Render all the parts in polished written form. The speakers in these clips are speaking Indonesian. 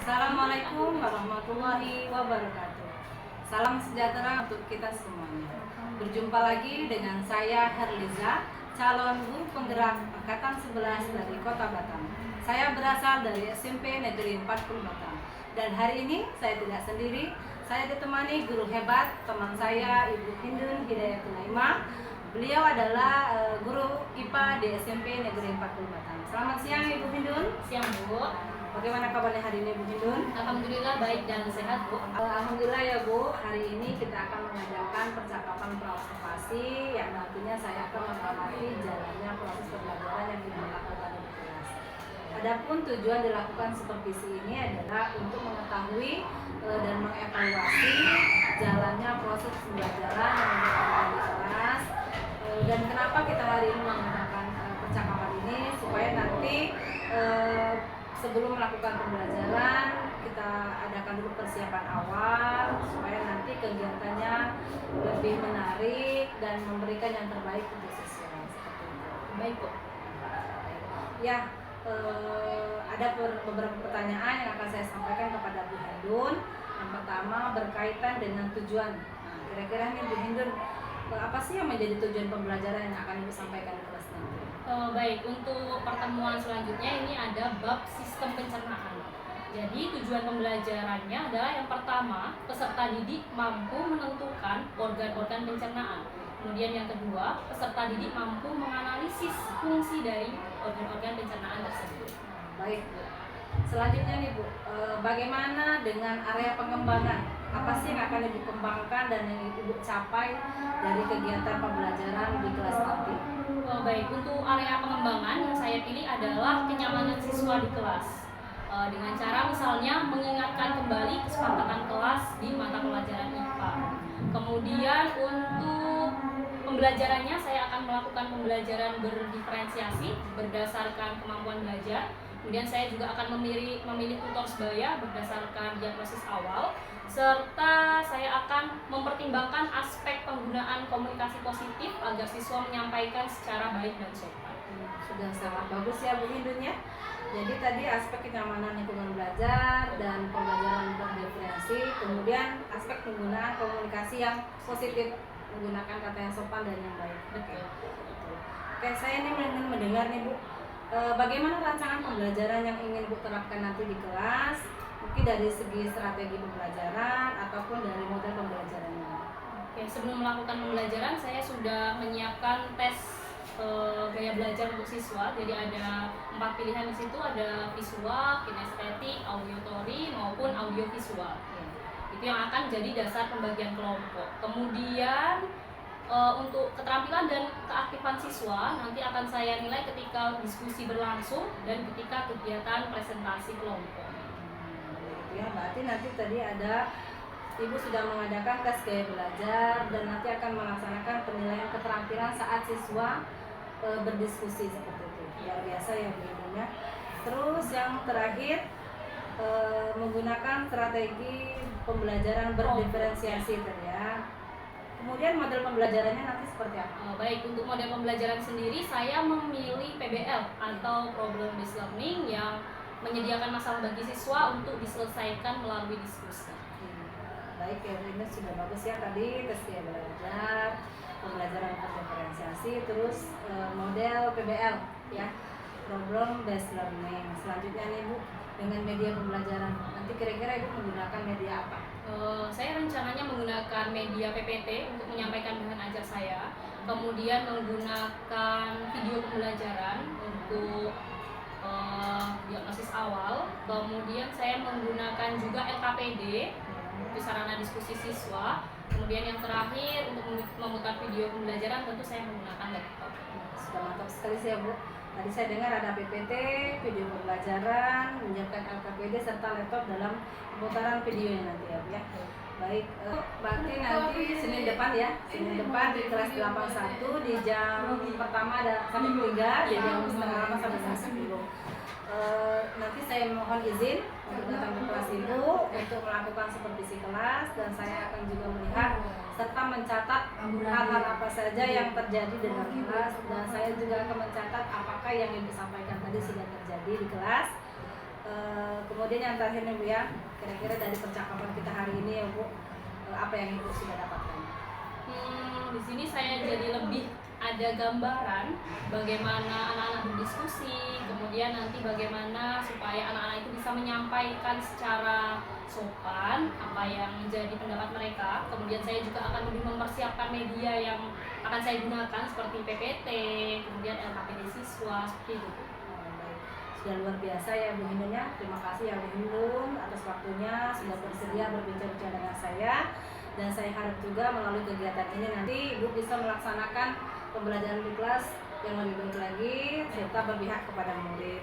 Assalamualaikum warahmatullahi wabarakatuh. Salam sejahtera untuk kita semuanya. Berjumpa lagi dengan saya Herliza, calon guru penggerak angkatan 11 dari Kota Batam. Saya berasal dari SMP Negeri 40 Batam. Dan hari ini saya tidak sendiri, saya ditemani guru hebat teman saya, Ibu Hindun Hidayatun Naimah. Beliau adalah guru IPA di SMP Negeri 40 Batam. Selamat siang Ibu Hindun. Siang Bu. Bagaimana kabarnya hari ini Bu Hindun? Alhamdulillah baik dan sehat Bu. Alhamdulillah ya Bu, hari ini kita akan mengadakan percakapan pra-observasi yang nantinya saya akan mengamati jalannya proses pembelajaran yang Ibu lakukan di kelas. Adapun tujuan dilakukan supervisi ini adalah untuk mengetahui dan mengevaluasi jalannya proses pembelajaran yang dilakukan di kelas. Dan kenapa kita hari ini menggunakan percakapan ini supaya nanti sebelum melakukan pembelajaran kita adakan dulu persiapan awal supaya nanti kegiatannya lebih menarik dan memberikan yang terbaik untuk siswa seperti itu. Baik Bu. Ya, ada beberapa pertanyaan yang akan saya sampaikan kepada Bu Hindun. Yang pertama berkaitan dengan tujuan. Nah, kira-kira nih Bu Hindun, apa sih yang menjadi tujuan pembelajaran yang akan Ibu sampaikan di kelas nanti? Baik, untuk pertemuan selanjutnya ini ada bab sistem pencernaan. Jadi tujuan pembelajarannya adalah yang pertama, peserta didik mampu menentukan organ-organ pencernaan. Kemudian yang kedua, peserta didik mampu menganalisis fungsi dari organ-organ pencernaan tersebut. Baik Bu. Selanjutnya nih Bu, bagaimana dengan area pengembangan? Apa sih yang akan Ibu kembangkan dan yang Ibu capai dari kegiatan pembelajaran di kelas nanti? Baik, untuk area pengembangan yang saya pilih adalah kenyamanan siswa di kelas. Dengan cara misalnya mengingatkan kembali kesepakatan kelas di mata pelajaran IPA. Kemudian untuk pembelajarannya saya akan melakukan pembelajaran berdiferensiasi berdasarkan kemampuan belajar. Kemudian saya juga akan memilih tutor sebaya berdasarkan diagnosis awal, serta saya akan mempertimbangkan aspek penggunaan komunikasi positif agar siswa menyampaikan secara baik dan sopan. Sudah sangat bagus ya Bu Hindun ya. Jadi tadi aspek kenyamanan lingkungan belajar dan pembelajaran berdiferensiasi, kemudian aspek penggunaan komunikasi yang positif, menggunakan kata yang sopan dan yang baik. Oke, saya ini ingin mendengar nih Bu, bagaimana rancangan pembelajaran yang ingin Bu terapkan nanti di kelas, mungkin dari segi strategi pembelajaran ataupun dari model pembelajarannya. Oke, sebelum melakukan pembelajaran saya sudah menyiapkan tes gaya belajar untuk siswa. Jadi ada 4 pilihan di situ, ada visual, kinestetik, auditory maupun audiovisual. Itu yang akan jadi dasar pembagian kelompok. Kemudian untuk keterampilan dan keaktifan siswa nanti akan saya nilai ketika diskusi berlangsung dan ketika kegiatan presentasi kelompok. Ya, berarti nanti tadi ada Ibu sudah mengadakan tes gaya belajar dan nanti akan melaksanakan penilaian keterampilan saat siswa berdiskusi seperti itu. Luar biasa ya Bu Ibu ya. Terus yang terakhir menggunakan strategi pembelajaran berdiferensiasi tadi ya. Kemudian model pembelajarannya nanti seperti apa? Baik, untuk model pembelajaran sendiri saya memilih PBL atau Problem Based Learning yang menyediakan masalah bagi siswa untuk diselesaikan melalui diskusi. Baik ya, ini sudah bagus ya tadi tes gaya belajar, pembelajaran berdiferensiasi, terus model PBL ya, Problem Based Learning. Selanjutnya nih Bu, dengan media pembelajaran nanti kira-kira Ibu menggunakan media apa? Saya rencananya menggunakan media PPT untuk menyampaikan bahan ajar saya, kemudian menggunakan video pembelajaran untuk diagnosis awal, kemudian saya menggunakan juga LKPD untuk sarana diskusi siswa, kemudian yang terakhir untuk memutar video pembelajaran tentu saya menggunakan laptop. Sudah mantap sekali sih ya Bu. Tadi saya dengar ada PPT, video pembelajaran, menyiapkan LKPD serta laptop dalam pemutaran videonya nanti ya Bu ya. Baik, berarti nanti Senin depan ya, Senin depan di kelas 81 di jam pertama ada sampai 3, di jam setengah 8 sampai jam 10. Nanti saya mohon izin untuk datang ke kelas Ibu untuk melakukan supervisi kelas dan saya akan juga melihat serta mencatat hal-hal apa saja yang terjadi dalam kelas dan saya juga akan mencatat apakah yang Ibu sampaikan tadi sudah terjadi di kelas. Kemudian yang terakhir nih Bu ya, kira-kira dari percakapan kita hari ini ya Bu, apa yang Ibu sudah dapatkan? Di sini saya jadi lebih ada gambaran bagaimana anak-anak berdiskusi, kemudian nanti bagaimana supaya anak-anak itu bisa menyampaikan secara sopan apa yang menjadi pendapat mereka. Kemudian saya juga akan lebih mempersiapkan media yang akan saya gunakan seperti PPT, kemudian LKPD siswa, seperti itu. Baik. Sudah luar biasa ya Bu Hindun ya. Terima kasih ya Bu Hindun atas waktunya sudah bersedia berbincang-bincang dengan saya. Dan saya harap juga melalui kegiatan ini nanti Ibu bisa melaksanakan pembelajaran di kelas yang lebih baik lagi serta berpihak kepada murid.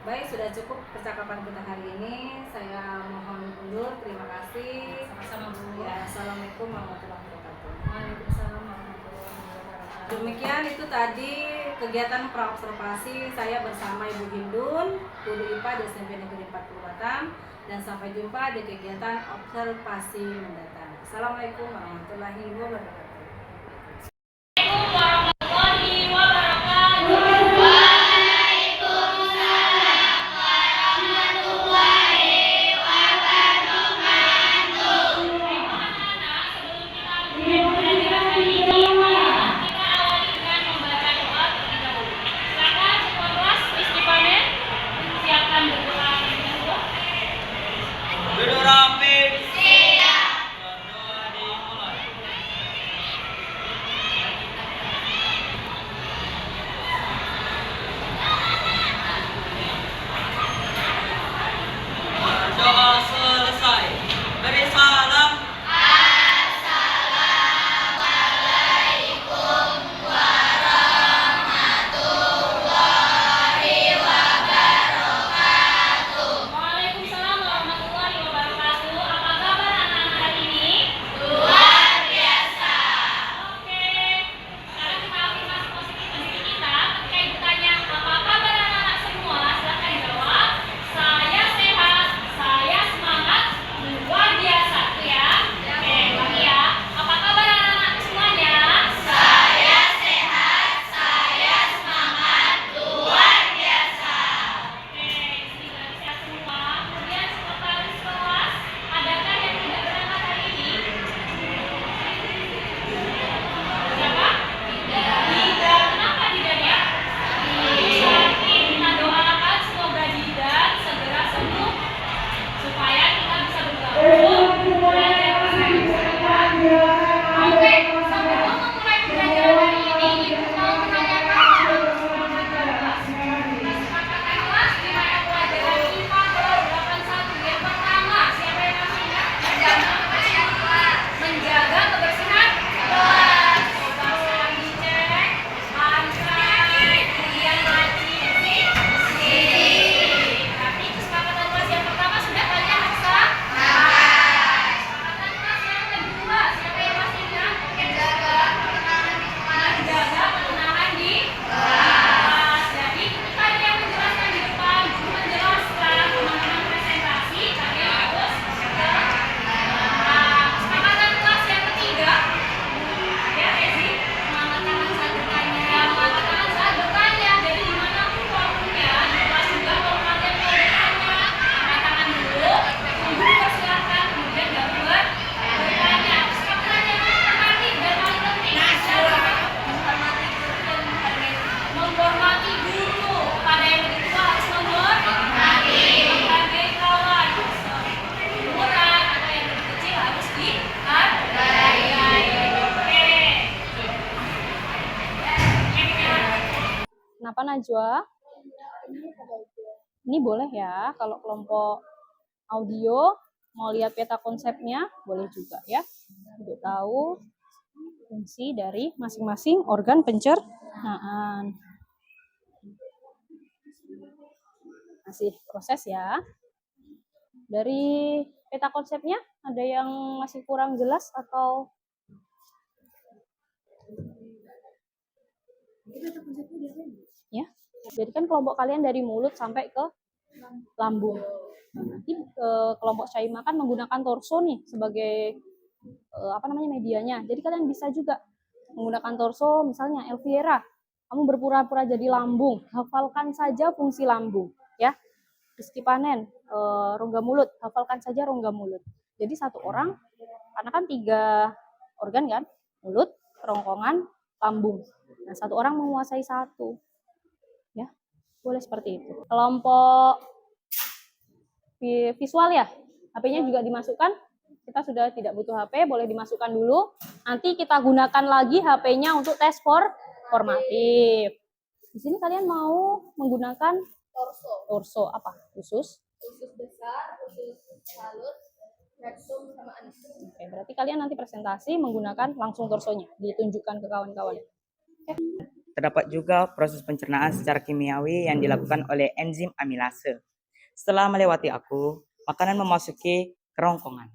Baik, sudah cukup percakapan kita hari ini. Saya mohon undur. Terima kasih. Sama-sama Bu. Ya, Assalamualaikum warahmatullahi wabarakatuh. Waalaikumsalam warahmatullahi wabarakatuh. Demikian itu tadi kegiatan praobservasi saya bersama Ibu Hindun, Guru IPA di SMP Negeri 40 Batam, dan sampai jumpa di kegiatan observasi mendatang. Assalamualaikum warahmatullahi wabarakatuh. Warahmatullahi wabarakatuh. Duduk rapi. Doa dimulai. Doa selesai. Beri salam. Waalaikumsalam warahmatullahi wabarakatuh. Apa kabar anak-anak hari ini? Oke. Sekarang kita afirmasi positif diri kita. Ketika ibu tanya apa kabar anak-anak semua, silahkan jawab. Saya sehat, saya semangat, luar biasa. Itu ya. Oke, lagi ya. Apa kabar anak-anak semuanya? Oke, di sini berarti sehat semua. Kemudian sekretaris kelas, adakah yang tidak berangkat hari ini? Siapa? Tidak. Kenapa tidak ya? Sakit. Kita doakan semoga tidak segera sembuh supaya kita bisa bergabung belajar bersama. Oke, sebelum memulai pembelajaran hari ini, Ibu mau menanyakan kesepakatan kelas di mata pelajaran IPA kelas 81. Yang pertama, siapa yang masih ingat? Menjaga kebersihan kelas. Coba sekarang dicek lantai, kemudian laci bersih. Berarti kesepakatan kelas yang pertama sudah kalian bisa. Kesepakatan kelas yang kedua, siapa yang masih ingat? Menjaga ketenangan di kelas. Jadi ketika ada yang menjelaskan di depan, guru menjelaskan, teman-teman presentasi, kalian harus tenang. Kesepakatan kelas yang ketiga, ya Ezi, mengangkat tangan saat bertanya. Mengangkat tangan saat bertanya. Jadi dimanapun waktunya, di kelas juga kalau kalian mau bertanya, angkat tangan dulu, guru persilahkan, kemudian baru bertanya. Kesepakatan yang terakhir dan paling penting adalah menghormati guru. Pada yang lebih tua harus menghormati, menghargai kawan, seumuran atau yang lebih kecil harus dihargai. Oke. Kenapa Najwa? Ini boleh ya, kalau kelompok audio mau lihat peta konsepnya, boleh juga ya. Untuk tahu fungsi dari masing-masing organ pencernaan. Masih proses ya. Dari peta konsepnya, ada yang masih kurang jelas atau? Ya, jadi kan kelompok kalian dari mulut sampai ke lambung. Nanti kelompok Syaimah kan menggunakan torso nih sebagai medianya. Jadi kalian bisa juga menggunakan torso, misalnya Elviera, kamu berpura-pura jadi lambung, hafalkan saja fungsi lambung, ya. Rizky Panen, rongga mulut, hafalkan saja rongga mulut. Jadi satu orang, karena kan 3 organ kan, mulut, kerongkongan, lambung. Nah, satu orang menguasai satu. Ya, boleh seperti itu. Kelompok visual ya, HP-nya juga dimasukkan. Kita sudah tidak butuh HP, boleh dimasukkan dulu. Nanti kita gunakan lagi HP-nya untuk tes formatif. Di sini kalian mau menggunakan torso apa? Usus besar, usus halus, rektum sama anus. Oke, berarti kalian nanti presentasi menggunakan langsung torsonya, ditunjukkan ke kawan-kawan. Terdapat juga proses pencernaan secara kimiawi yang dilakukan oleh enzim amilase. Setelah melewati aku, makanan memasuki kerongkongan.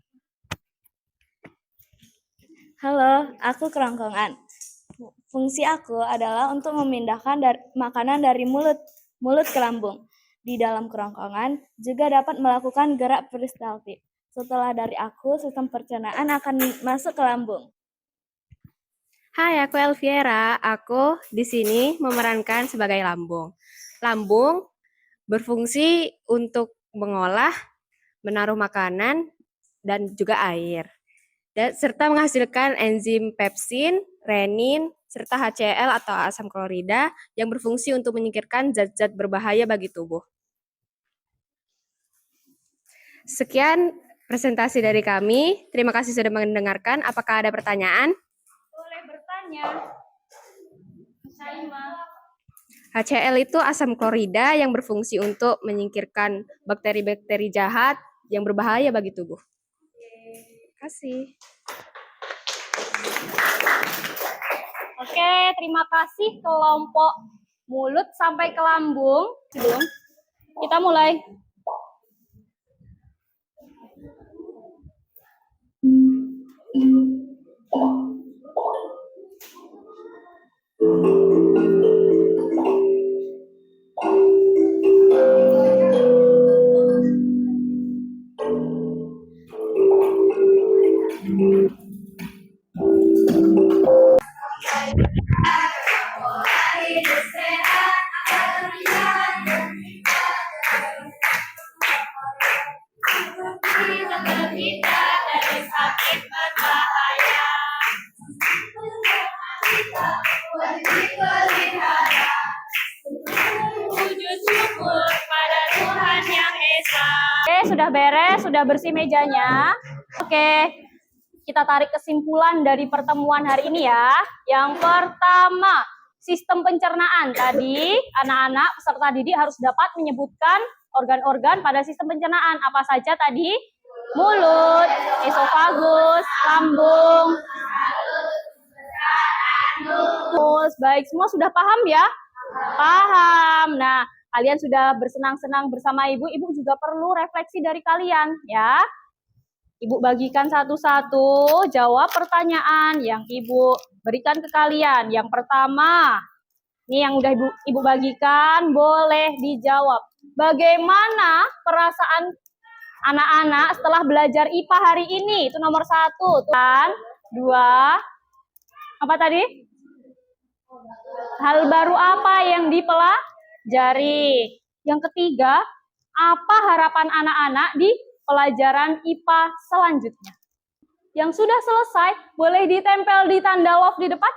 Halo, aku kerongkongan. Fungsi aku adalah untuk memindahkan makanan dari mulut ke lambung. Di dalam kerongkongan juga dapat melakukan gerak peristaltik. Setelah dari aku, sistem pencernaan akan masuk ke lambung. Hai, aku Elviera. Aku di sini memerankan sebagai lambung. Lambung berfungsi untuk mengolah, menaruh makanan, dan juga air. Serta menghasilkan enzim pepsin, renin, serta HCl atau asam klorida yang berfungsi untuk menyingkirkan zat-zat berbahaya bagi tubuh. Sekian presentasi dari kami. Terima kasih sudah mendengarkan. Apakah ada pertanyaan? Boleh bertanya. HCl itu asam klorida yang berfungsi untuk menyingkirkan bakteri-bakteri jahat yang berbahaya bagi tubuh. Terima kasih. Oke, terima kasih kelompok mulut sampai ke lambung. Kita mulai. Oke, sudah beres, sudah bersih mejanya. Oke, kita tarik kesimpulan dari pertemuan hari ini ya. Yang pertama, sistem pencernaan. Tadi anak-anak peserta didik harus dapat menyebutkan organ-organ pada sistem pencernaan. Apa saja tadi? Mulut, esofagus, lambung. Baik, semua sudah paham ya? Paham. Nah, kalian sudah bersenang-senang bersama ibu. Ibu juga perlu refleksi dari kalian ya. Ibu bagikan satu-satu, jawab pertanyaan yang ibu berikan ke kalian. Yang pertama, ini yang udah ibu bagikan, boleh dijawab. Bagaimana perasaan anak-anak setelah belajar IPA hari ini? Itu nomor 1. Kan? 2. Apa tadi? Hal baru apa yang dipelajari? Yang ketiga, apa harapan anak-anak di pelajaran IPA selanjutnya? Yang sudah selesai, boleh ditempel di tanda love di depan?